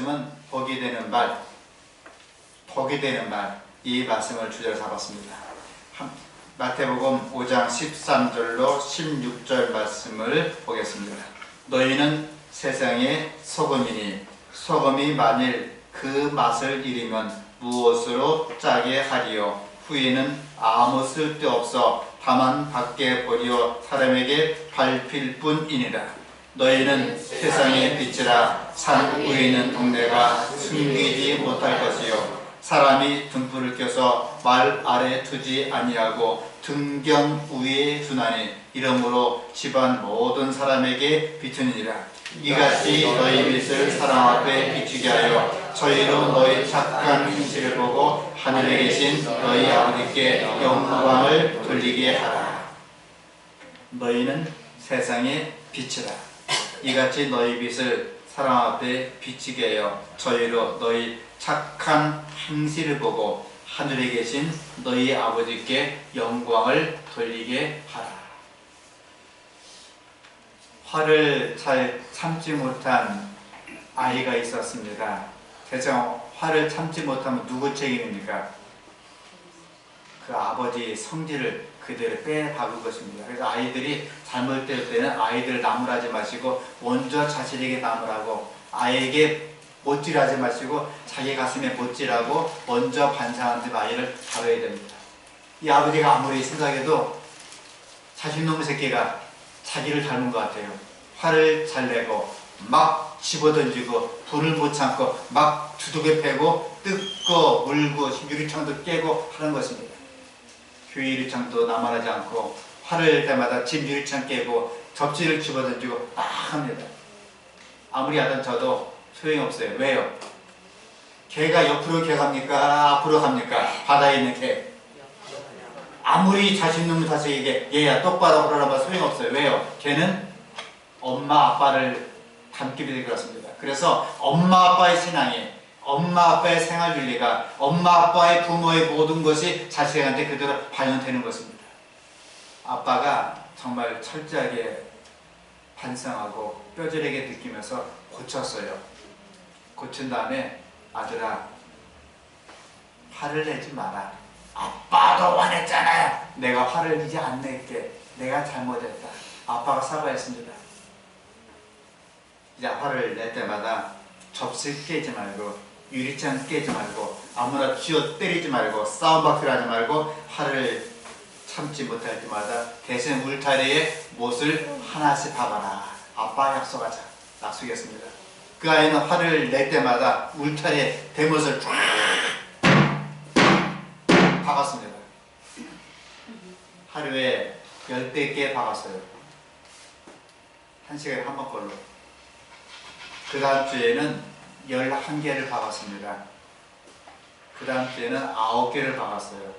말씀은 복이 되는 말, 복이 되는 말, 이 말씀을 주제로 잡았습니다. 마태복음 5장 13절로 16절 말씀을 보겠습니다. 너희는 세상의 소금이니 소금이 만일 그 맛을 잃으면 무엇으로 짜게 하리요? 후에는 아무 쓸데없어 다만 밖에 버리어 사람에게 밟힐 뿐이니라. 너희는 세상의 빛이라. 산 위에 있는 동네가 숨기지 못할 것이요 사람이 등불을 켜서 말 아래 두지 아니하고 등경 위에 두나니 이러므로 집안 모든 사람에게 비추니라. 이같이 너희 빛을 사람 앞에 비추게 하여 저희로 너희 착한 행실을 보고 하늘에 계신 너희 아버지께 영광을 돌리게 하라. 너희는 세상의 빛이라. 이같이 너희 빛을 사람 앞에 비추게 하여 저희로 너희 착한 행실을 보고 하늘에 계신 너희 아버지께 영광을 돌리게 하라. 화를 잘 참지 못한 아이가 있었습니다. 대체 화를 참지 못하면 누구 책임입니까? 그 아버지 성질을 그대로 빼박을 것입니다. 그래서 아이들이 잘못될 때는 아이들을 나무라지 마시고 먼저 자신에게 나무라고, 아이에게 못질하지 마시고 자기 가슴에 못질하고 먼저 반성하는 아이를 다뤄야 됩니다. 이 아버지가 아무리 생각해도 자신놈의 새끼가 자기를 닮은 것 같아요. 화를 잘 내고 막 집어던지고 불을 못 참고 막 두둑에 패고 뜯고 물고 유리창도 깨고 하는 것입니다. 교회 유리창도 나만하지 않고 화를 낼 때마다 집 유리창 깨고 접시를 집어던지고 막 합니다. 아무리 하던 저도 소용없어요. 왜요? 개가 옆으로 갑니까? 앞으로 갑니까? 바다에 있는 개. 아무리 자신놈의 자식에게 얘야 똑바로 그러라면 소용없어요. 왜요? 걔는 엄마 아빠를 닮기 위해 그렇습니다. 그래서 엄마 아빠의 신앙이, 엄마 아빠의 생활 윤리가, 엄마 아빠의 부모의 모든 것이 자식한테 그대로 반영되는 것입니다. 아빠가 정말 철저하게 반성하고 뼈저리게 느끼면서 고쳤어요. 고친 다음에 아들아, 화를 내지 마라. 아빠도 화냈잖아요. 내가 화를 이제 안 낼게. 내가 잘못했다. 아빠가 사과했습니다. 이제 화를 낼 때마다 접시 깨지 말고 유리창 깨지 말고 아무나 쥐어 때리지 말고 싸움박질 하지 말고 화를 참지 못할 때마다 대신 울타리에 못을 하나씩 박아라. 아빠 약속하자. 약속했습니다. 그 아이는 화를 낼 때마다 울타리에 대못을 쫙 박았습니다. 하루에 10개 박았어요. 1시간에 한 번꼴로. 그 다음 주에는 11개를 박았습니다. 그 다음 주에는 9개를 박았어요.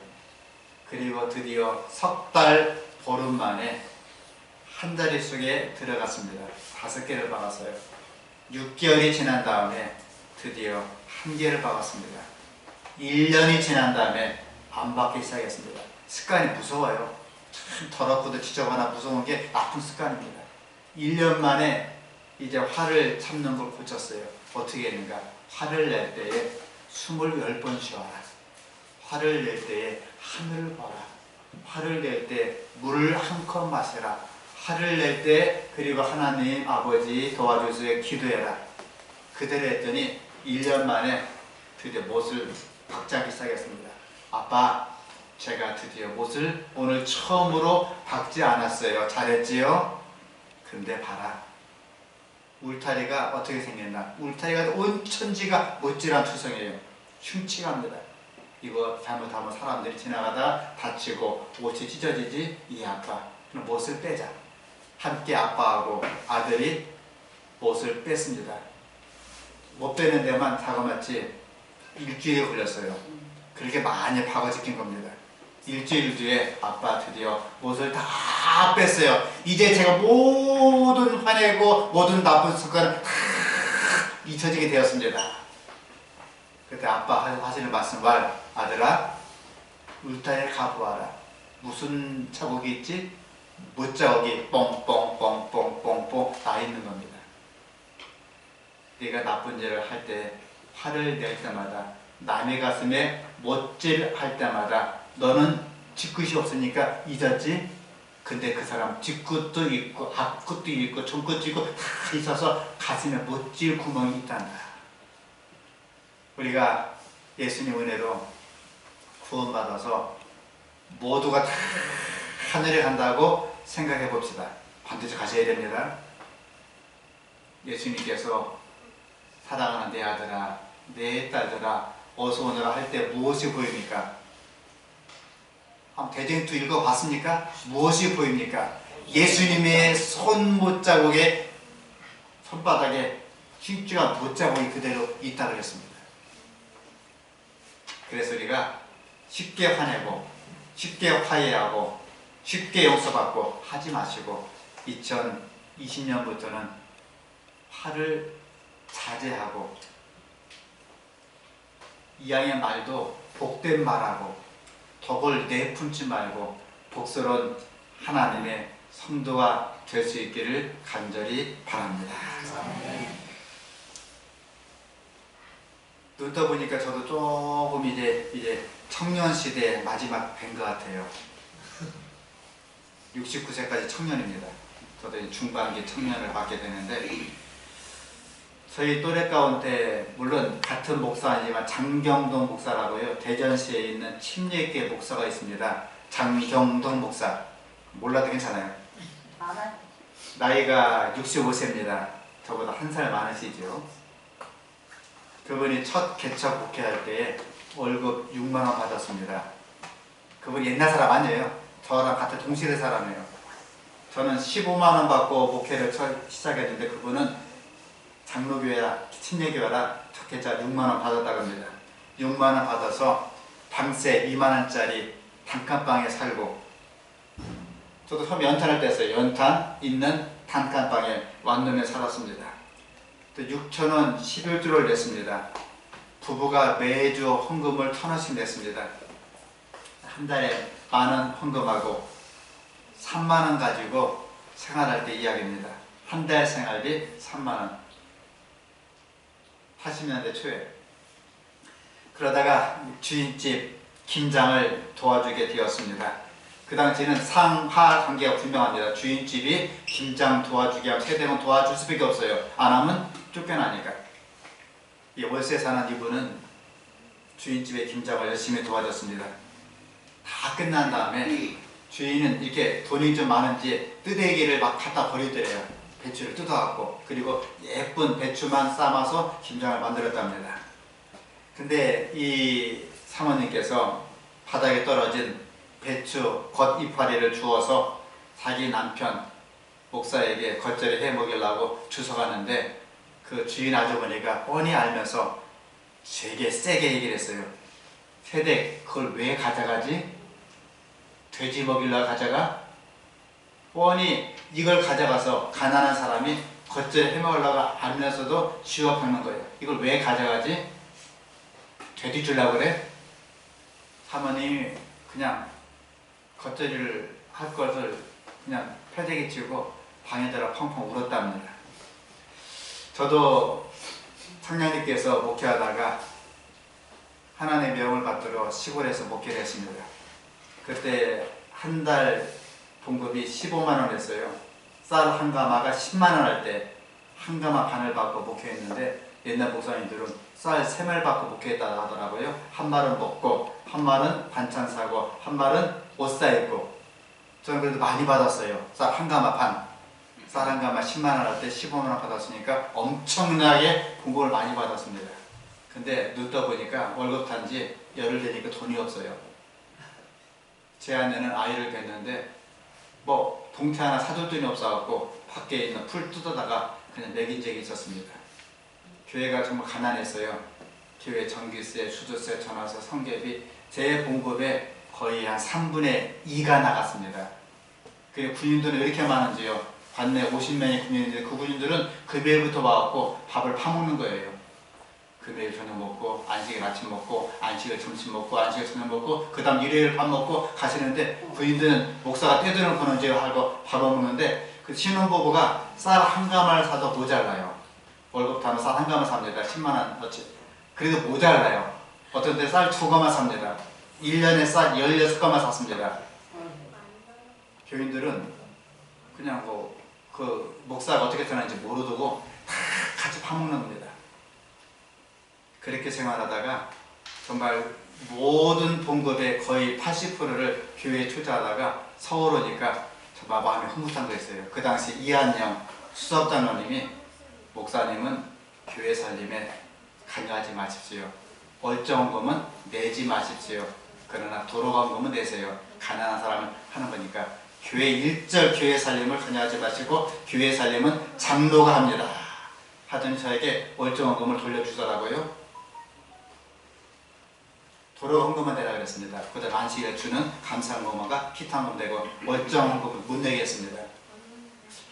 그리고 드디어 석 달 보름 만에 한 자릿수에 들어갔습니다. 5개를 박았어요. 6개월이 지난 다음에 드디어 1개를 박았습니다. 1년이 지난 다음에 안 박기 시작했습니다. 습관이 무서워요. 참 더럽고도 지저분하고 무서운 게 나쁜 습관입니다. 1년 만에 이제 화를 참는 걸 고쳤어요. 어떻게 했는가? 화를 낼 때에 20번 쉬어라. 화를 낼 때에 하늘을 봐라. 화를 낼 때 물을 한 컵 마시라. 화를 낼 때 그리고 하나님 아버지 도와주세요 기도해라. 그대로 했더니 1년 만에 드디어 못을 박자기 시작했습니다. 아빠, 제가 드디어 못을 오늘 처음으로 박지 않았어요. 잘했지요? 근데 봐라. 울타리가 어떻게 생겼나? 울타리가 온 천지가 못질한 투성이에요. 흉측합니다. 이거 잘못하면 사람들이 지나가다 다치고 옷이 찢어지지? 이 아빠, 그럼 못을 빼자. 함께 아빠하고 아들이 못을 뺐습니다. 못 빼는 데만 자그마치 일주일이 걸렸어요. 그렇게 많이 박아지킨 겁니다. 일주일 뒤에 아빠 드디어 못을 다 뺐어요. 이제 제가 모든 화내고 모든 나쁜 습관을 다 잊혀지게 되었습니다. 그때 아빠 하시는 말씀 말, 아들아, 울타리에 가보아라. 무슨 자국이 있지? 못자국이 뻥뻥뻥뻥뻥뻥 나 있는 겁니다. 네가 나쁜 죄를 할 때, 화를 낼 때마다, 남의 가슴에 못질할 때마다 너는 뒤끝이 없으니까 잊었지? 근데 그 사람 뒷끝도 있고 앞끝도 있고 전끝도 있고 다 있어서 가슴에 못질 구멍이 있단다. 우리가 예수님 은혜로 구원받아서 모두가 다 하늘에 간다고 생각해 봅시다. 반드시 가셔야 됩니다. 예수님께서 사랑하는 내 아들아, 내 딸들아, 어서 오너라 할 때 무엇이 보입니까? 한번 대쟁투 읽어봤습니까? 무엇이 보입니까? 예수님의 손못자국에, 손바닥에 흰줄한 못자국이 그대로 있다 그랬습니다. 그래서 우리가 쉽게 화내고 쉽게 화해하고 쉽게 용서받고 하지 마시고 2020년부터는 화를 자제하고 이왕의 말도 복된 말하고 덕을 내품지 말고 복스러운 하나님의 성도가 될 수 있기를 간절히 바랍니다. 듣다 보니까 저도 조금 이제 청년 시대의 마지막 뵌 것 같아요. 69세까지 청년입니다. 저도 이제 중반기 청년을 받게 되는데, 저희 또래 가운데 물론 같은 목사 아니지만 장경동 목사라고요, 대전시에 있는 침례교회 목사가 있습니다. 장경동 목사 몰라도 괜찮아요. 나이가 65세입니다. 저보다 한 살 많으시죠. 그분이 첫 개척 목회할 때에 월급 6만 원 받았습니다. 그분 옛날 사람 아니에요. 저랑 같은 동시대 사람이에요. 저는 15만 원 받고 목회를 시작했는데 그분은 장로교회라 침례교회라 첫 개척 6만 원 받았다고 합니다. 6만 원 받아서 방세 2만 원짜리 단칸방에 살고, 저도 처음 연탄을 뗐어요. 연탄 있는 단칸방에 완룸에 살았습니다. 또 6천 원 11주를 냈습니다. 부부가 매주 헌금을 1,000원씩 냈습니다. 한 달에 만원 헌금하고 3만 원 가지고 생활할 때 이야기입니다. 한 달 생활비 3만 원. 80년대 초에. 그러다가 주인집 김장을 도와주게 되었습니다. 그 당시에는 상하 관계가 분명합니다. 주인집이 김장 도와주게 하면 세대는 도와줄 수밖에 없어요. 안 하면 쫓겨나니까. 이 월세 사는 이분은 주인집의 김장을 열심히 도와줬습니다. 다 끝난 다음에 주인은 이렇게 돈이 좀 많은지 뜨대기를 막 갖다 버리더래요. 배추를 뜯어갖고. 그리고 예쁜 배추만 삶아서 김장을 만들었답니다. 근데 이 사모님께서 바닥에 떨어진 배추 겉 이파리를 주워서 자기 남편 목사에게 겉절이 해 먹이려고 주워가는데, 그 주인 아주머니가 뻔히 알면서 되게 세게 얘기를 했어요. 세댁 그걸 왜 가져가지? 돼지 먹이려고 가져가? 뻔히 이걸 가져가서 가난한 사람이 겉절이 해 먹으려고 알면서도 지워박는 거예요. 이걸 왜 가져가지? 돼지 주려고 그래? 사모님이 그냥 겉절이를 할 것을 그냥 패대기 치고 방에 들어 펑펑 울었답니다. 저도 청년님께서 목회하다가 하나님의 명을 받들어 시골에서 목회를 했습니다. 그때 한 달 봉급이 15만 원이었어요. 쌀 한 가마가 10만 원 할 때 한 가마 반을 받고 목회했는데, 옛날 목사님들은 쌀 3말 받고 목회했다 하더라고요. 한 말은 먹고, 한 말은 반찬 사고, 한 말은 옷 사입고. 저는 그래도 많이 받았어요. 쌀 한 가마 반. 쌀 한 가마 10만 원 할 때 15만 원 받았으니까 엄청나게 봉급을 많이 받았습니다. 근데 눈 떠보니까 월급 탄지 열흘 되니까 돈이 없어요. 제 아내는 아이를 뵀는데 뭐 동태 하나 사줄 돈이 없어갖고 밖에 있는 풀 뜯어다가 그냥 먹인 적이 있었습니다. 교회가 정말 가난했어요. 교회 전기세, 수도세, 전화세, 성계비, 제 봉급의 거의 한 3분의 2가 나갔습니다. 그리고 군인들은 왜 이렇게 많은지요? 관내 50명의 군인인데 그 군인들은 금요일부터 와갖고 밥을 파먹는 거예요. 금요일 저녁 먹고, 안식일 아침 먹고, 안식일 점심 먹고, 안식일 저녁 먹고, 그 다음 일요일 밥 먹고 가시는데, 군인들은 목사가 떼돈을 버는지 하고 밥 먹는데, 그 신혼부부가 쌀 한 가마를 사도 모자라요. 월급 타면 쌀 한 가마 삽니다. 10만 원어치. 그래도 모자라요. 어떤 때 쌀 2가마 삽니다. 1년에 쌀 16가마 샀습니다. 교인들은 그냥 그 목사가 어떻게 태어난지 모르고 다 같이 파먹는 겁니다. 그렇게 생활하다가 정말 모든 봉급의 거의 80%를 교회에 투자하다가 서울 오니까 정말 마음이 흐뭇한거였어요. 그 당시 이한영 수석장로님이 목사님은 교회 살림에 관여하지 마십시오. 월정금은 내지 마십시오. 그러나 도로관금은 내세요. 가난한 사람은 하는 거니까 교회 일절 교회 살림을 관여하지 마시고 교회 살림은 장로가 합니다. 하더니 저에게 월정금을 돌려주더라고요. 도로헌금만 내라 그랬습니다. 그다음 안식일 주는 감사헌금과 피탄금 되고 월정헌금을 못 내게 했습니다.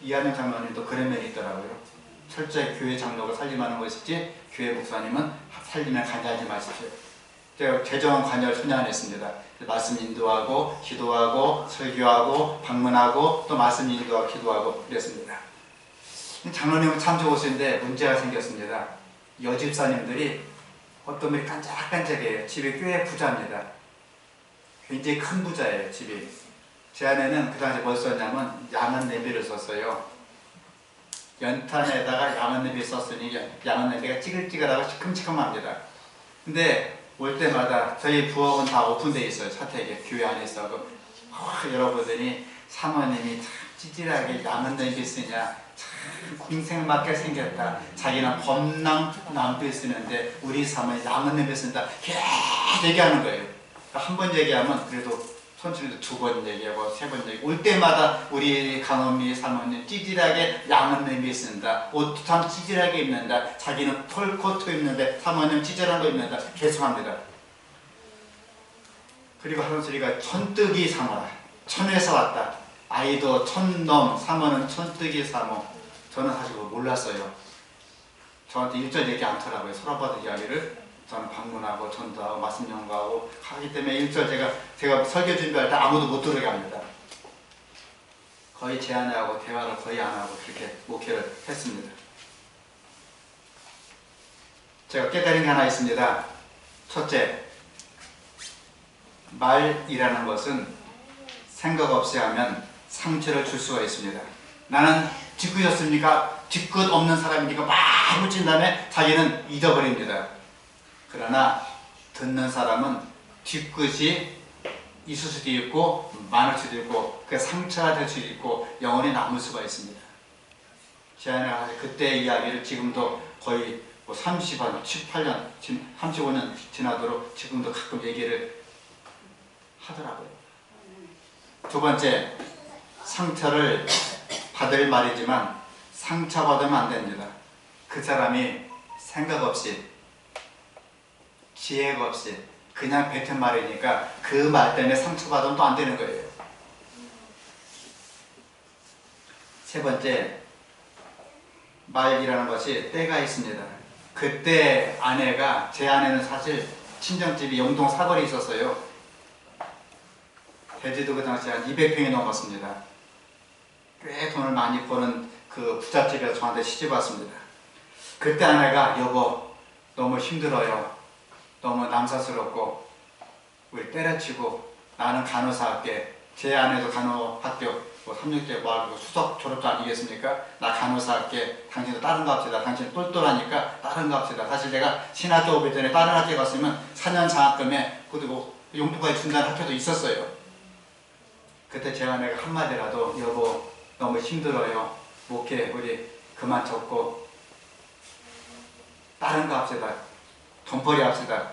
이한영 장로님도 그런 면이 있더라고요. 철저히 교회 장로가 살림하는 것이지 교회 목사님은 살림에 관여하지 마십시오. 제가 재정 관여를 전혀 안 했습니다. 말씀 인도하고 기도하고 설교하고 방문하고 또 말씀 인도하고 기도하고 그랬습니다. 장로님은 참 좋으신데 문제가 생겼습니다. 여집사님들이 어떤 분이 깐짝깐짝해요. 집이 꽤 부자입니다. 굉장히 큰 부자예요. 집이. 제 아내는 그 당시에 뭘 썼냐면 양은 냄비를 썼어요. 연탄에다가 양은 냄비 썼으니 양은 냄비가 찌글찌글하고 시큼시큼합니다. 근데 올 때마다 저희 부엌은 다 오픈되어 있어요. 차택에 교회 안에 있어서 열어보더니 사모님이 참 찌질하게 양은 냄비 쓰냐, 참 궁생맞게 생겼다. 자기는 범랑 남비 쓰는데 우리 사모님 양은 냄비 쓴다. 계속 얘기하는 거예요. 한 번 얘기하면 그래도 천천히도 2번 얘기하고 3번 얘기하고 올 때마다 우리 강은미 사모님 찌질하게 양은 냄비 쓴다. 옷도 참 찌질하게 입는다. 자기는 털코트 입는데 사모님 찌질한 거 입는다. 계속합니다. 그리고 하는 소리가 천뜨기 사모라. 천에서 왔다. 아이도 천놈, 사모는 천뜨기 사모. 저는 사실 그거 몰랐어요. 저한테 일절 얘기 않더라고요. 서랍받은 이야기를. 저는 방문하고 전도하고 말씀 연구하고 하기 때문에 일절 제가 설교 준비할 때 아무도 못 들어오게 합니다. 거의 제 아내하고 대화를 거의 안 하고 그렇게 목회를 했습니다. 제가 깨달은 게 하나 있습니다. 첫째, 말이라는 것은 생각 없이 하면 상처를 줄 수가 있습니다. 나는 뒤끝이었습니까? 뒤끝 없는 사람이니까 막 붙인 다음에 자기는 잊어버립니다. 그러나 듣는 사람은 뒤끝이 있을 수도 있고 많을 수도 있고 그 상처가 될 수도 있고 영원히 남을 수가 있습니다. 제 아내가 그때 이야기를 지금도 거의 30년, 18년, 35년 지나도록 지금도 가끔 얘기를 하더라고요. 두 번째, 상처를 받을 말이지만 상처받으면 안 됩니다. 그 사람이 생각 없이 지혜가 없이 그냥 뱉은 말이니까 그 말 때문에 상처받으면 또 안 되는 거예요. 세 번째, 말이라는 것이 때가 있습니다. 그때 아내가, 제 아내는 사실 친정집이 영동 사거리에 있었어요. 대지도 그 당시 한 200평이 넘었습니다. 꽤 돈을 많이 버는 그 부잣집에서 저한테 시집 왔습니다. 그때 아내가 여보 너무 힘들어요. 너무 남사스럽고 우리 때려치고 나는 간호사 할게. 제 아내도 간호학교 3년째 뭐하고 수석 졸업도 아니겠습니까? 나 간호사 할게. 당신도 다른 거 합시다. 당신 똘똘하니까 다른 거 합시다. 사실 내가 신학교 오기 전에 다른 학교에 갔으면 4년 장학금에 그리고 용두까지 준다는 학교도 있었어요. 그때 제 아내가 한마디라도 여보 너무 힘들어요. 목회 우리 그만 접고 다른 거 합시다. 돈벌이 합시다.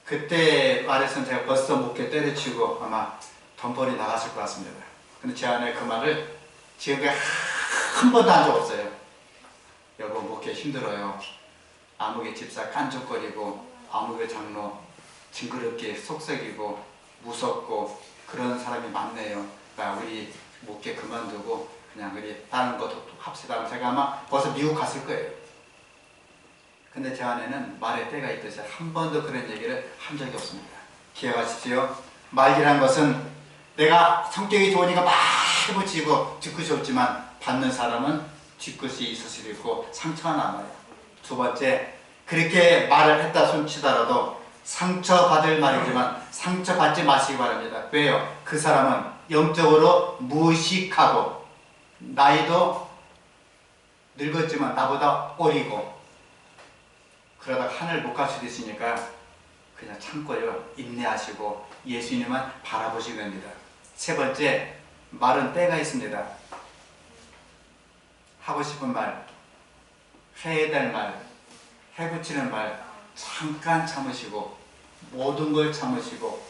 그때 말했으면 제가 벌써 목회 때려치고 아마 돈벌이 나갔을 것 같습니다. 근데 제 아내 그 말을 지금까지 한 번도 한 적 없어요. 여보 목회 힘들어요. 아무개 집사 깐족거리고 아무개 장로 징그럽게 속썩이고 무섭고 그런 사람이 많네요. 그러니까 우리 목회 그만두고 그냥 우리 다른 것도 합시다. 제가 아마 벌써 미국 갔을 거예요. 근데 제 아내는 말의 때가 있듯이 한 번도 그런 얘기를 한 적이 없습니다. 기억하십시오. 말이란 것은 내가 성격이 좋으니까 막 해붙이고 뒤끝이 없지만 받는 사람은 뒤끝이 있을 수도 있고 상처가 남아요. 두 번째, 그렇게 말을 했다 손치더라도 상처받을 말이지만 상처받지 마시기 바랍니다. 왜요? 그 사람은 영적으로 무식하고 나이도 늙었지만 나보다 어리고 그러다가 하늘 못 갈 수도 있으니까 그냥 참고요. 인내하시고 예수님만 바라보시면 됩니다. 세 번째, 말은 때가 있습니다. 하고 싶은 말, 해야 될 말, 해붙이는 말 잠깐 참으시고 모든 걸 참으시고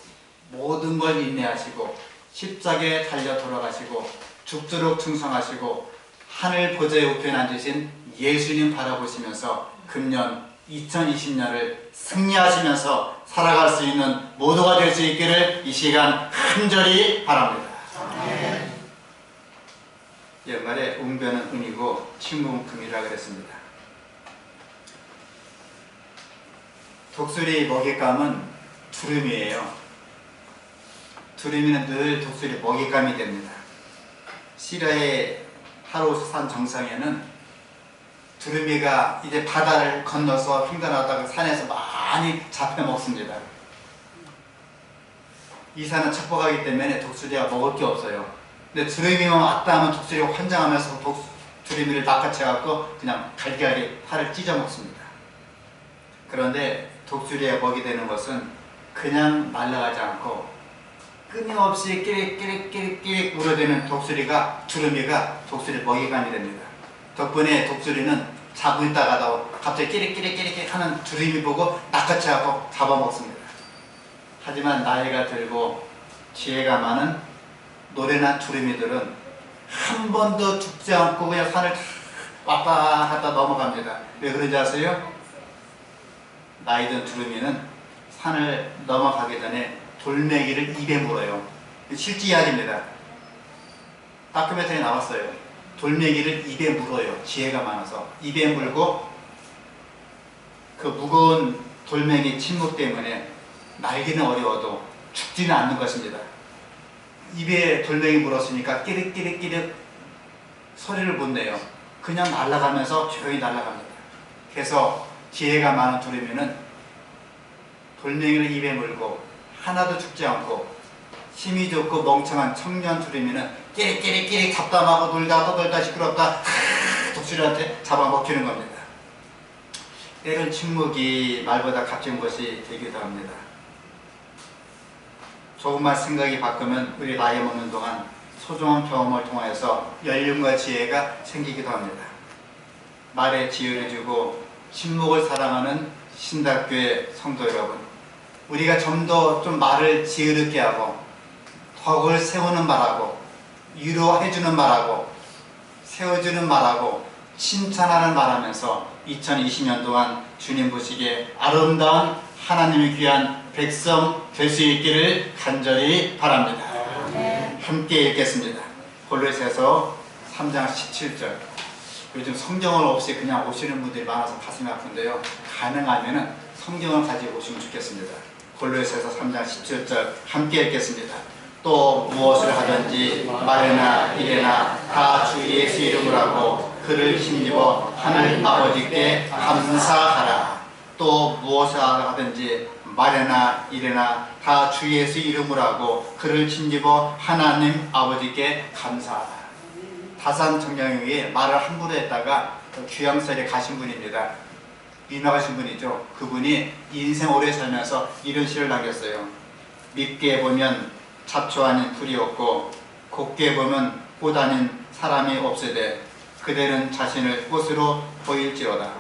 모든 걸 인내하시고 십자가에 달려 돌아가시고 죽도록 충성하시고 하늘 보좌에 우편에 앉으신 예수님 바라보시면서 금년 2020년을 승리하시면서 살아갈 수 있는 모두가 될 수 있기를 이 시간 간절히 바랍니다. 옛말에 웅변은 은이고 침묵은 금이라 그랬습니다. 독수리 먹잇감은 두루미예요. 두루미는 늘 독수리 먹잇감이 됩니다. 시리아의 하루산 정상에는 두루미가 이제 바다를 건너서 횡단하다가 산에서 많이 잡혀 먹습니다. 이 산은 첩보가기 때문에 독수리가 먹을 게 없어요. 근데 두루미만 왔다 하면 독수리가 환장하면서 두루미를 낚아채갖고 그냥 갈기갈기 살을 찢어 먹습니다. 그런데 독수리의 먹이 되는 것은 그냥 날아가지 않고 끊임없이 끼릭끼릭끼릭끼릭 울어대는 두루미가 독수리 먹이감이 됩니다. 덕분에 독수리는 자고 있다가도 갑자기 끼릭끼릭끼릭 하는 두루미 보고 낚아채갖고 잡아먹습니다. 하지만 나이가 들고 지혜가 많은 노련한 두루미들은 한 번도 죽지 않고 그냥 산을 왔다 갔다 넘어갑니다. 왜 그런지 아세요? 나이 든 두루미는 산을 넘어가기 전에 돌멩이를 입에 물어요. 실제 이야기입니다. 다큐멘터리에 나왔어요. 돌멩이를 입에 물어요. 지혜가 많아서 입에 물고 그 무거운 돌멩이 침묵 때문에 날기는 어려워도 죽지는 않는 것입니다. 입에 돌멩이 물었으니까 끼릭끼릭끼릭 소리를 못 내요. 그냥 날아가면서 조용히 날아갑니다. 그래서 지혜가 많은 두루미는 돌멩이를 입에 물고 하나도 죽지 않고 힘이 좋고 멍청한 청년 두루미는 끼릭끼릭끼릭 잡담하고 놀다 떠들다 시끄럽다 독수리한테 잡아먹히는 겁니다. 때론 침묵이 말보다 값진 것이 되기도 합니다. 조금만 생각이 바꾸면 우리 나이 먹는 동안 소중한 경험을 통해서 연륜과 지혜가 생기기도 합니다. 말에 지혜를 주고 침묵을 사랑하는 신답교회 성도 여러분, 우리가 좀 더 말을 지혜롭게 하고 덕을 세우는 말하고 위로해주는 말하고 세워주는 말하고 칭찬하는 말하면서 2020년 동안 주님 보시기에 아름다운 하나님의 귀한 백성 될 수 있기를 간절히 바랍니다. 함께 읽겠습니다. 골로새서 3장 17절. 요즘 성경을 없이 그냥 오시는 분들이 많아서 가슴이 아픈데요. 가능하면 성경을 가지고 오시면 좋겠습니다. 골로새서 3장 17절 함께 읽겠습니다. 또 무엇을 하든지 말이나 이래나 다 주 예수 이름으로 하고 그를 힘입어 하늘 아버지께 감사하라. 또 무엇을 하든지 말이나 이래나 다 주 예수 이름으로 하고 그를 힘입어 하나님 아버지께 감사하라. 다산 정령이 말을 함부로 했다가 귀양살에 가신 분입니다. 유명하신 분이죠. 그분이 인생 오래 살면서 이런 시를 남겼어요. 밉게 보면 잡초 아닌 풀이 없고 곱게 보면 꽃 아닌 사람이 없으되 그대는 자신을 꽃으로 보일지어다.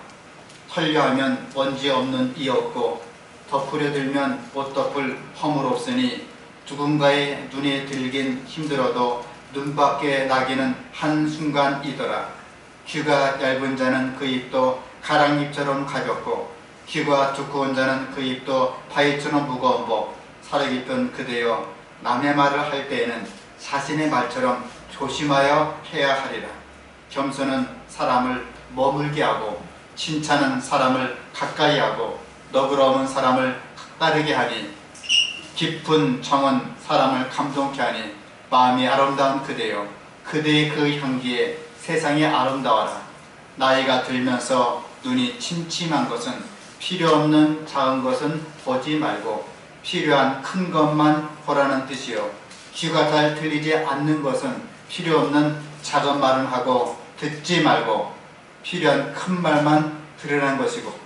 털려하면 먼지 없는 이 없고 덮으려 들면 옷 덮을 허물 없으니 누군가의 눈에 들긴 힘들어도 눈밖에 나기는 한순간이더라. 귀가 얇은 자는 그 입도 가랑잎처럼 가볍고 귀가 두꺼운 자는 그 입도 바위처럼 무거운 법. 살이 깊은 그대여 남의 말을 할 때에는 자신의 말처럼 조심하여 해야 하리라. 겸손은 사람을 머물게 하고 칭찬은 사람을 가까이 하고 너그러운 사람을 따르게 하니 깊은 정은 사람을 감동케 하니 마음이 아름다운 그대여 그대의 그 향기에 세상이 아름다워라. 나이가 들면서 눈이 침침한 것은 필요 없는 작은 것은 보지 말고 필요한 큰 것만 보라는 뜻이요. 귀가 잘 들리지 않는 것은 필요 없는 작은 말은 하고 듣지 말고 필요한 큰 말만 들으라는 것이고,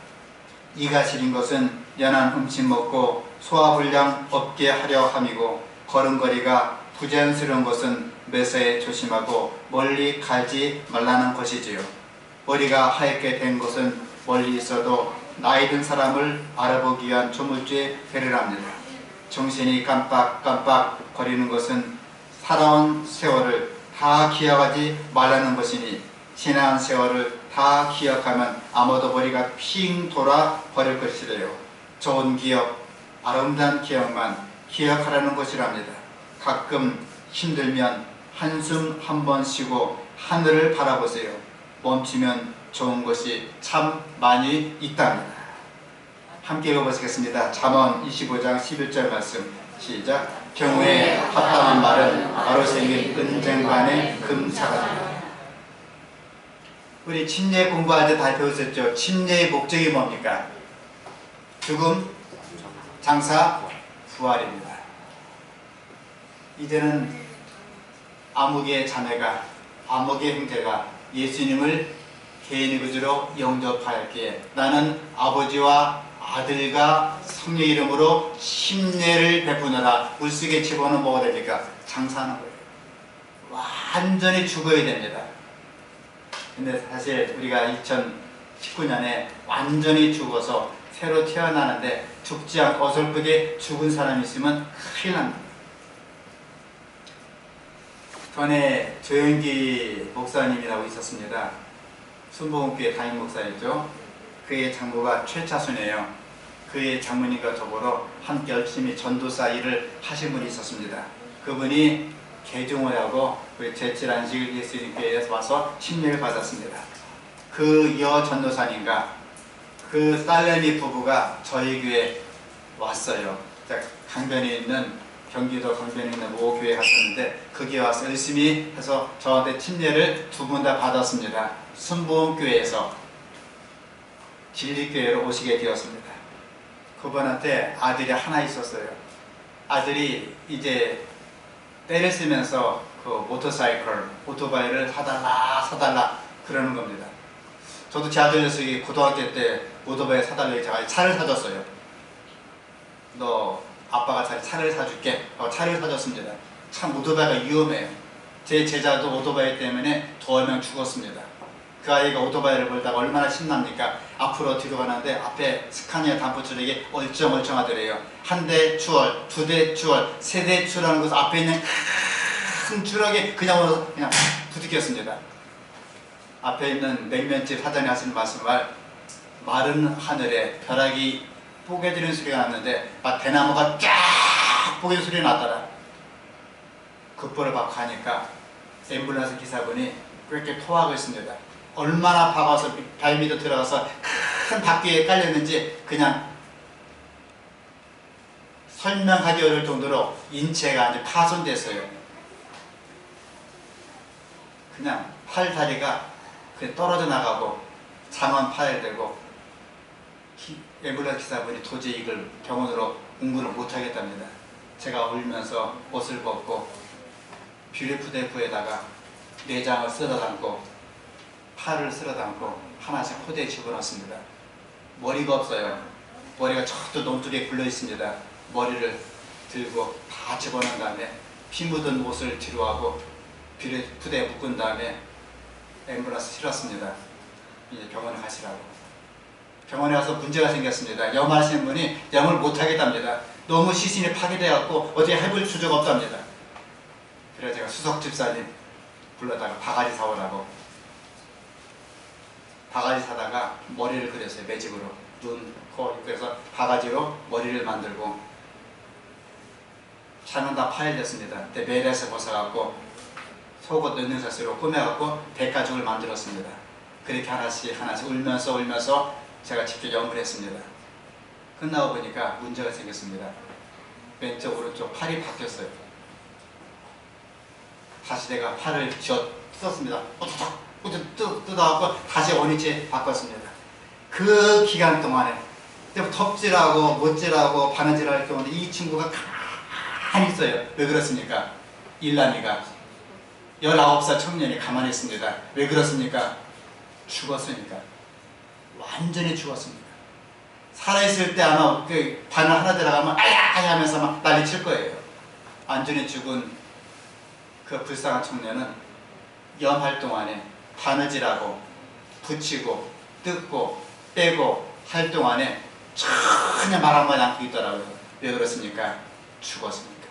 이가 시린 것은 연한 음식 먹고 소화불량 없게 하려 함이고, 걸음걸이가 부자연스러운 것은 매사에 조심하고 멀리 가지 말라는 것이지요. 머리가 하얗게 된 것은 멀리 있어도 나이 든 사람을 알아보기 위한 조물주의 배려랍니다. 정신이 깜빡깜빡 거리는 것은 살아온 세월을 다 기억하지 말라는 것이니, 지난 세월을 다 기억하면 아마도 머리가 핑 돌아 버릴 것이래요. 좋은 기억, 아름다운 기억만 기억하라는 것이랍니다. 가끔 힘들면 한숨 한번 쉬고 하늘을 바라보세요. 멈추면 좋은 것이 참 많이 있답니다. 함께 읽어보시겠습니다. 잠언 25장 11절 말씀 시작. 경우에 합당한 말은 바로 생긴 은쟁반의 금사가니라. 우리 침례 공부할 때 다 배웠었죠. 침례의 목적이 뭡니까? 죽음, 장사, 부활입니다. 이제는 아무개 자매가, 아무개 형제가 예수님을 개인의 구주로 영접하였기에 나는 아버지와 아들과 성령의 이름으로 침례를 베푸느라 물속에 집어넣으면 뭐가 됩니까? 장사하는 거예요. 완전히 죽어야 됩니다. 근데 사실 우리가 2019년에 완전히 죽어서 새로 태어나는데 죽지 않고 어설프게 죽은 사람이 있으면 큰일 납니다. 전에 조영기 목사님이라고 있었습니다. 순복음교회 담임 목사였죠. 그의 장모가 최차순이에요. 그의 장모님과 더불어 함께 열심히 전도사 일을 하신 분이 있었습니다. 그분이 개종을 하고 제7안식일 예수님교회에서 와서 침례를 받았습니다. 그 여 전도사님과 그 딸내미 부부가 저희 교회에 왔어요. 강변에 있는, 경기도 강변에 있는 모 교회에 갔었는데 거기에 와서 열심히 해서 저한테 침례를 두 분 다 받았습니다. 순복음교회에서 진리교회로 오시게 되었습니다. 그분한테 아들이 하나 있었어요. 아들이 이제 때를 쓰면서 그 모터사이클, 오토바이를 사달라 그러는 겁니다. 저도 제 아들 녀석이 고등학교 때 오토바이 사달라고 제가 차를 사줬어요. 너 아빠가 차를 사줄게. 차를 사줬습니다. 참 오토바이가 위험해요. 제 제자도 오토바이 때문에 2명 죽었습니다. 그 아이가 오토바이를 몰다가 얼마나 신납니까? 앞으로 뒤로 가는데 앞에 스카니아 단프 트럭이 얼쩡얼쩡하더래요. 한 대 추월, 2대 추월, 3대 추월하는 것은 앞에 있는 큰 트럭에 그냥 올라서 그냥 부딪혔습니다. 앞에 있는 냉면집 사장이 하시는 말씀을, 마른 하늘에 벼락이 뽀개지는 소리가 났는데 막 대나무가 쫙 뽀개지는 소리가 났더라. 급보를 받고 가니까 앰뷸런스 기사분이 그렇게 토하고 있습니다. 얼마나 박아서 발 밑에 들어가서 큰 바퀴에 깔렸는지 그냥 설명하기 어려울 정도로 인체가 이제 파손됐어요. 그냥 팔 다리가 떨어져 나가고 장원 파열되고, 앰뷸런스 기사분이 도저히 이걸 병원으로 응급을 못하겠답니다. 제가 울면서 옷을 벗고 뷰리프대프에다가 내장을 쓸어 담고 팔을 쓸어 담고 하나씩 호대에 집어넣습니다. 머리가 없어요. 머리가 저쪽 논두리에 굴러 있습니다. 머리를 들고 다 집어넣은 다음에 피 묻은 옷을 뒤로 하고 뷰리프대에 묶은 다음에 앰뷸런스 실었습니다. 이제 병원에 가시라고. 병원에 가서 문제가 생겼습니다. 염하시는 분이 염을 못하겠답니다. 너무 시신이 파괴되어갖고 어떻게 해볼 수조가 없답니다. 그래서 제가 수석 집사님 불러다가 바가지 사오라고. 바가지 사다가 머리를 그렸어요. 매직으로. 눈, 코, 그래서 바가지로 머리를 만들고, 차는 다 파열됐습니다. 그때 매렛을 벗어갖고 속옷 넣는 샷으로 꾸며갖고 대가죽을 만들었습니다. 그렇게 하나씩 울면서 제가 직접 염을 했습니다. 끝나고 보니까 문제가 생겼습니다. 왼쪽 오른쪽 팔이 바뀌었어요. 다시 내가 팔을 쥐어 뜯었습니다. 뜯어갖고 다시 원위치에 바꿨습니다. 그 기간 동안에 톱질하고 못질하고 바느질할 경우는 이 친구가 가만히 있어요. 왜 그렇습니까? 일남이가 19살 청년이 가만히 있습니다. 왜 그렇습니까? 죽었으니까. 완전히 죽었습니다. 살아있을 때 아마 그 바늘 하나 들어가면 아야 하면서 막 난리 칠 거예요. 완전히 죽은 그 불쌍한 청년은 연할 동안에 바느질하고 붙이고 뜯고 빼고 할 동안에 전혀 말 한마디 않고 있더라고요. 왜 그렇습니까? 죽었습니까?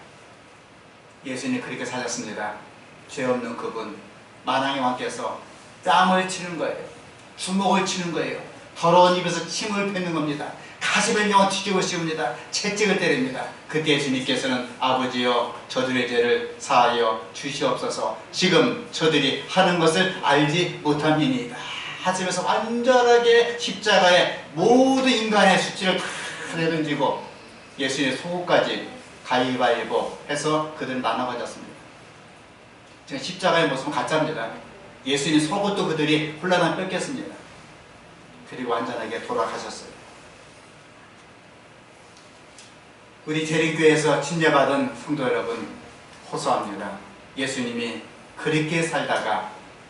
예수님이 그렇게 사셨습니다. 죄 없는 그분 만왕의 왕께서 땀을 치는 거예요. 주먹을 치는 거예요. 더러운 입에서 침을 뱉는 겁니다. 가슴을 영어 뒤집어 씌웁니다. 채찍을 때립니다. 그때 예수님께서는 아버지여 저들의 죄를 사하여 주시옵소서 지금 저들이 하는 것을 알지 못함이니이다 하시면서 완전하게 십자가에 모든 인간의 수치를 다 내던지고 예수님의 속옷까지 가위바위보 해서 그들을 나눠가졌습니다. 지금 십자가의 모습은 가짜입니다. 예수님 속옷도 그들이 홀라당 뺏겼습니다. 그리고 완전하게 돌아가셨어요. 우리 재림교회에서 침례받은 성도 여러분 호소합니다. 예수님이 그렇게 살다가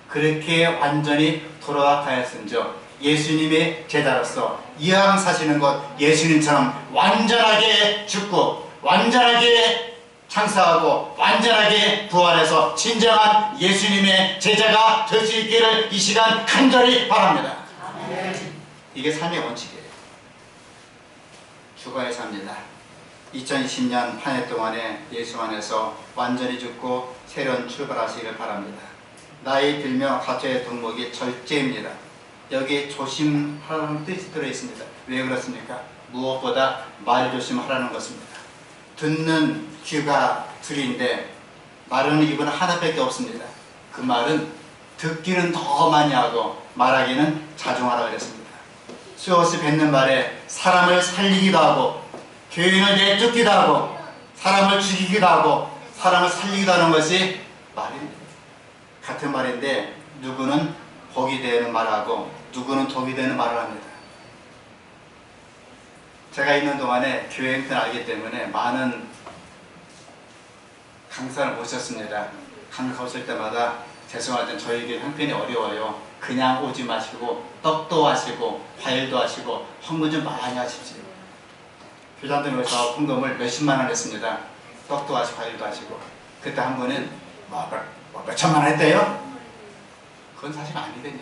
그렇게 완전히 돌아가셨은즉 예수님의 제자로서 이왕 사시는 것 예수님처럼 완전하게 죽고 완전하게 창사하고 완전하게 부활해서 진정한 예수님의 제자가 될 수 있기를 이 시간 간절히 바랍니다. 이게 삶의 원칙이에요. 죽어야 삽니다. 2020년 한 해 동안에 예수 안에서 완전히 죽고 새로운 출발하시기를 바랍니다. 나이 들며 가져야 덕목이 절제입니다. 여기 조심하라는 뜻이 들어있습니다. 왜 그렇습니까? 무엇보다 말 조심하라는 것입니다. 듣는 귀가 둘인데 말하는 입은 하나밖에 없습니다. 그 말은 듣기는 더 많이 하고 말하기는 자중하라 그랬습니다. 수없이 뱉는 말에 사람을 살리기도 하고 교인을 내쫓기도 하고 사람을 죽이기도 하고 사람을 살리기도 하는 것이 말입니다. 같은 말인데 누구는 복이 되는 말하고 누구는 독이 되는 말을 합니다. 제가 있는 동안에 교회 행편을 알기 때문에 많은 강사를 모셨습니다. 강사 오실 때마다 죄송하지만 저희 형편이 어려워요. 그냥 오지 마시고 떡도 하시고 과일도 하시고 헌금 좀 많이 하십시오. 교장들이 오셔서 헌금을 몇십만 원 했습니다. 떡도 하시고 과일도 하시고 그때 한 번은 몇천만 원 했대요? 그건 사실 아니거든요.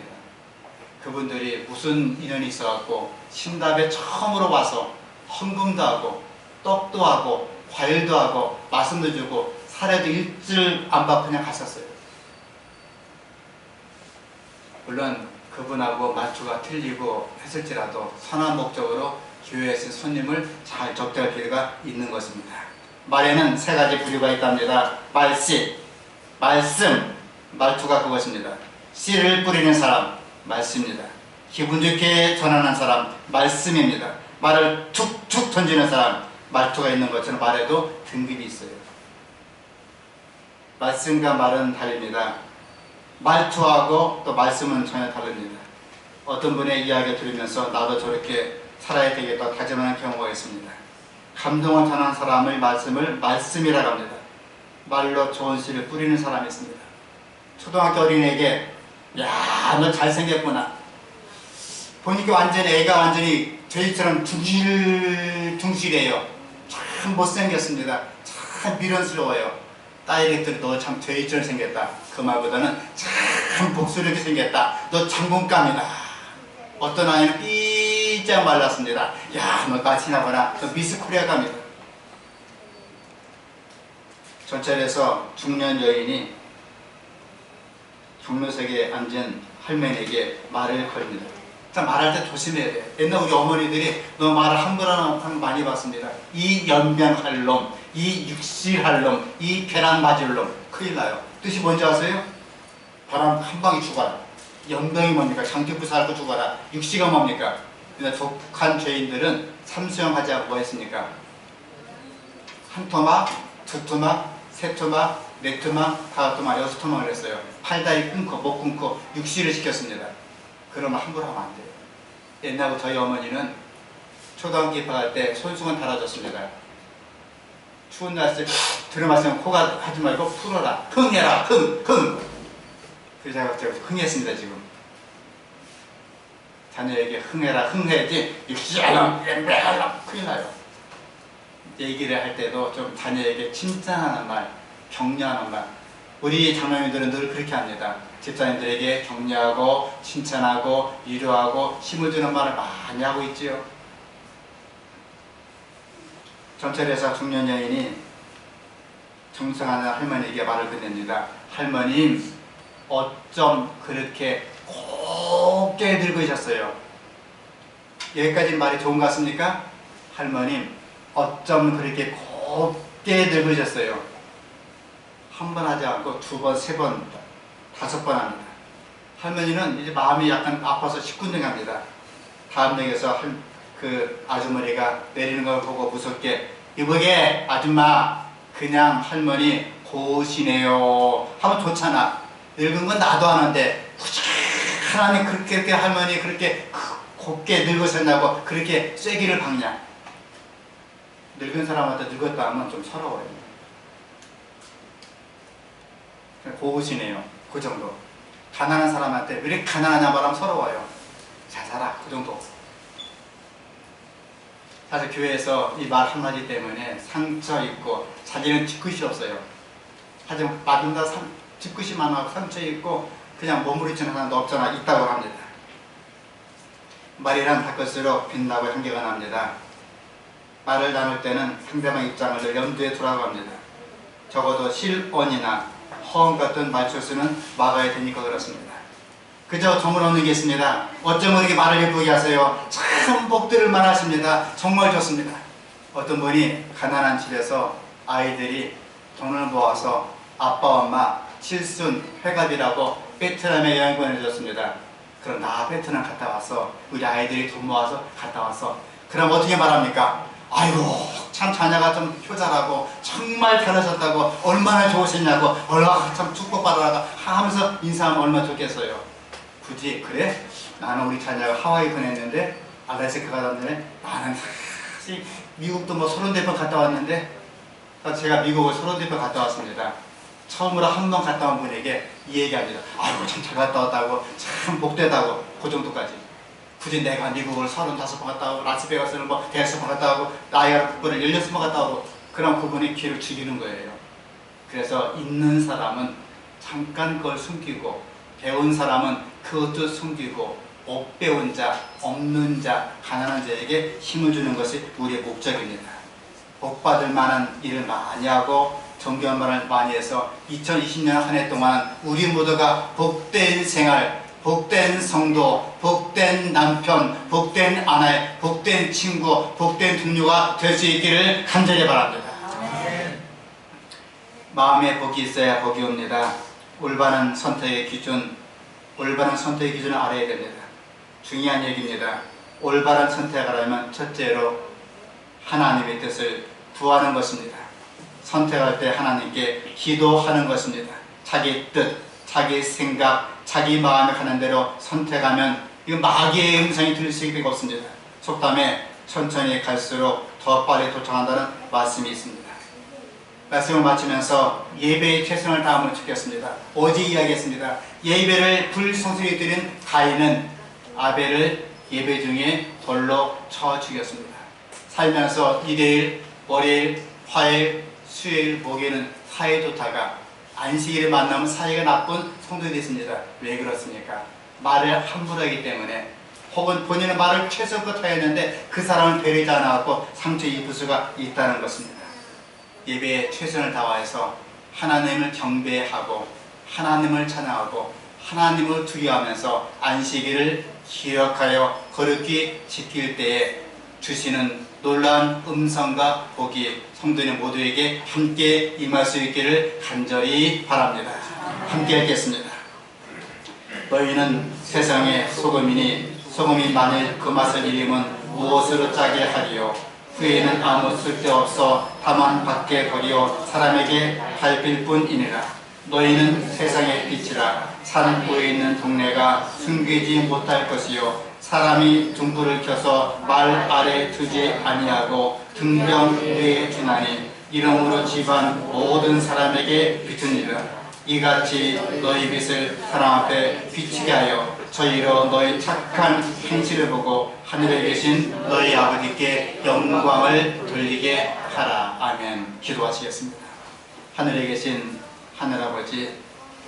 그분들이 무슨 인연이 있어갖고 신답에 처음으로 와서 헌금도 하고 떡도 하고 과일도 하고 말씀도 주고 사례도 일주일 안 받고 그냥 갔었어요. 물론 그분하고 말투가 틀리고 했을지라도 선한 목적으로 교회에서 손님을 잘 접대할 필요가 있는 것입니다. 말에는 세 가지 부류가 있답니다. 말씨, 말씀, 말투가 그것입니다. 씨를 뿌리는 사람, 말씀입니다. 기분 좋게 전하는 사람, 말씀입니다. 말을 툭툭 던지는 사람, 말투가 있는 것처럼 말에도 등급이 있어요. 말씀과 말은 다릅니다. 말투하고 또 말씀은 전혀 다릅니다. 어떤 분의 이야기를 들으면서 나도 저렇게 살아야 되겠다 다짐하는 경우가 있습니다. 감동을 전하는 사람의 말씀을 말씀이라고 합니다. 말로 좋은 씨를 뿌리는 사람이 있습니다. 초등학교 어린애에게 야, 너 잘생겼구나. 보니까 완전히 애가 완전히 저희처럼 둥실둥실해요. 참 못생겼습니다. 참 미련스러워요. 다이렉트로 너 참 돼지처럼 생겼다. 그 말보다는 참 복스럽게 생겼다. 너 장군감이다. 어떤 아이는 삐짝 말랐습니다. 야, 너 까칠하거나 너 미스 코리아감이다. 전철에서 중년 여인이 경로석에 앉은 할머니에게 말을 걸립니다. 말할 때 조심해야 돼요. 옛날 우리 어머니들이 너 말을 함부로 하면 많이 봤습니다. 이 연명할 놈, 이 육실할 놈, 이 계란 맞을 놈. 큰일 나요. 뜻이 뭔지 아세요? 바람 한 방에 죽어라. 연명이 뭡니까? 장기부사 앓고 죽어라. 육시가 뭡니까? 근데 독한 죄인들은 삼수형 하지 않고 뭐 했습니까? 한 토막, 두 토막, 세 토막, 네 토막, 다섯 토막, 여섯 토막을 했어요. 팔다리 끊고 목 끊고 육시를 시켰습니다. 그러면 함부로 하면 안 돼요. 옛날부터 저희 어머니는 초등학교 입학할 때 손수건 달아줬습니다. 추운 날씨에 들어마시면 코가 하지 말고 풀어라. 흥해라. 흥. 그래서 제가 흥했습니다. 지금. 자녀에게 흥해라. 흥해야지. 육시하람 큰일 나요. 얘기를 할 때도 좀 자녀에게 칭찬하는 말, 격려하는 말. 우리 장로님들은 늘 그렇게 합니다. 집사님들에게 격려하고 칭찬하고 위로하고 힘을 주는 말을 많이 하고 있지요. 전철에서 중년 여인이 정성하는 할머니에게 말을 건넵니다. 할머님, 어쩜 그렇게 곱게 늙으셨어요? 여기까지 말이 좋은 것 같습니까? 할머님, 어쩜 그렇게 곱게 늙으셨어요? 한 번 하지 않고 두 번, 세 번, 다섯 번 합니다. 할머니는 이제 마음이 약간 아파서 시큰둥합니다. 다음 역에서 그 아주머니가 내리는 걸 보고 무섭게, 이보게 아줌마, 그냥 할머니 고시네요 하면 좋잖아. 늙은 건 나도 하는데 하나님 그렇게 할머니 그렇게 곱게 늙으셨냐고 그렇게 쐐기를 박냐. 늙은 사람한테 늙었다 하면 좀 서러워요. 고우시네요. 그 정도. 가난한 사람한테 왜 이렇게 가난하냐 말하면 서러워요. 잘 살아. 그 정도. 사실 교회에서 이 말 한마디 때문에 상처 있고 자기는 뒤끝이 없어요. 하지만 맞는다 뒤끝이 많아서 상처 있고 그냥 머무르치는 사람도 없잖아. 있다고 합니다. 말이란 닦을수록 빛나고 향기가 납니다. 말을 나눌 때는 상대방 입장을 늘 염두에 두라고 합니다. 적어도 실언이나 허언 같은 말실수는 막아야 되니까 그렇습니다. 그저 정을 얻는 게 있습니다. 어쩌면 이렇게 말을 예쁘게 하세요. 참 복들을 말하십니다. 정말 좋습니다. 어떤 분이 가난한 집에서 아이들이 돈을 모아서 아빠 엄마 칠순 회갑이라고 베트남에 여행 보내줬습니다. 그럼 나 베트남 갔다 왔어. 우리 아이들이 돈 모아서 갔다 왔어. 그럼 어떻게 말합니까? 아이고 참 자녀가 좀 효자라고 정말 잘하셨다고 얼마나 좋으셨냐고 얼마나 참 축복받아라 하면서 인사하면 얼마나 좋겠어요. 굳이 그래? 나는 우리 자녀가 하와이 보냈는데 알래스카 갔는데 나는 사실 미국도 뭐 30번 갔다 왔는데 제가 미국을 30번 갔다 왔습니다. 처음으로 한 번 갔다 온 분에게 이 얘기합니다. 아이고 참 잘 갔다 왔다고 참 복되다고 그 정도까지. 굳이 내가 미국을 35번 갔다 오고 라스베가스를 뭐 대여섯 갔다 오고 나이아가라 국보를 16번 갔다 오고 그럼 그분이 귀를 죽이는 거예요. 그래서 있는 사람은 잠깐 그걸 숨기고 배운 사람은 그것도 숨기고 못 배운 자, 없는 자, 가난한 자에게 힘을 주는 것이 우리의 목적입니다. 복받을 만한 일을 많이 하고 정교한 말을 많이 해서 2020년 한 해 동안 우리 모두가 복된 생활, 복된 성도, 복된 남편, 복된 아내, 복된 친구, 복된 동료가 될 수 있기를 간절히 바랍니다. 마음에 복이 있어야 복이 옵니다. 올바른 선택의 기준을 알아야 됩니다. 중요한 얘기입니다. 올바른 선택을 하려면 첫째로 하나님의 뜻을 구하는 것입니다. 선택할 때 하나님께 기도하는 것입니다. 자기 뜻, 자기 생각, 자기 마음에 가는 대로 선택하면 이거 마귀의 음성이 들릴 수밖에 없습니다. 속담에 천천히 갈수록 더 빨리 도착한다는 말씀이 있습니다. 말씀을 마치면서 예배에 최선을 다함을 지켰습니다. 어제 이야기했습니다. 예배를 불성실히 드린 가인은 아벨을 예배 중에 돌로 쳐 죽였습니다. 살면서 일요일, 월요일, 화요일, 수요일, 목요일은 사이 좋다가 안식일에 만나면 사이가 나쁜 성도들이 있습니다. 왜 그렇습니까? 말을 함부로 하기 때문에 혹은 본인은 말을 최소껏 하였는데 그 사람을 배려하지 않아갖고 상처 입을 수가 있다는 것입니다. 예배에 최선을 다해서 하나님을 경배하고 하나님을 찬양하고 하나님을 두려워하면서 안식일을 기억하여 거룩히 지킬 때에 주시는 놀라운 음성과 복이 성도님 모두에게 함께 임할 수 있기를 간절히 바랍니다. 함께 하겠습니다. 너희는 세상의 소금이니 소금이 만일 그 맛을 잃으면 무엇으로 짜게 하리요? 후에는 아무 쓸데없어 다만 밖에 버리어 사람에게 밟힐 뿐이니라. 너희는 세상의 빛이라. 산 곳에 있는 동네가 숨기지 못할 것이요 사람이 등불을 켜서 말 아래 두지 아니하고 등병 위에 두나니 이러므로 집안 모든 사람에게 비추니라. 이같이 너희 빛을 사람 앞에 비치게 하여 저희로 너희 착한 행실을 보고 하늘에 계신 너희 아버지께 영광을 돌리게 하라. 아멘. 기도하시겠습니다. 하늘에 계신 하늘아버지,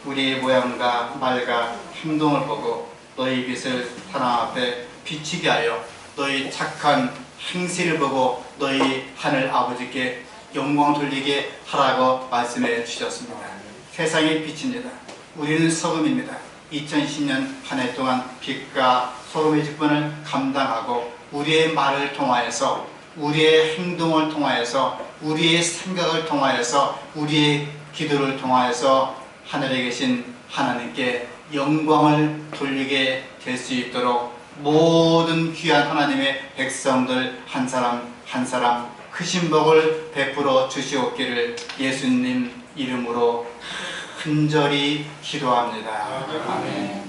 우리의 모양과 말과 행동을 보고 너희 빛을 사람 앞에 비치게 하여 너희 착한 행실을 보고 너희 하늘 아버지께 영광 돌리게 하라고 말씀해 주셨습니다. 세상의 빛입니다. 우리는 소금입니다. 2010년 한 해 동안 빛과 소금의 직분을 감당하고 우리의 말을 통하여서 우리의 행동을 통하여서 우리의 생각을 통하여서 우리의 기도를 통하여서 하늘에 계신 하나님께 영광을 돌리게 될 수 있도록 모든 귀한 하나님의 백성들 한 사람 한 사람 크신 복을 베풀어 주시옵기를 예수님 이름으로 간절히 기도합니다. 아멘.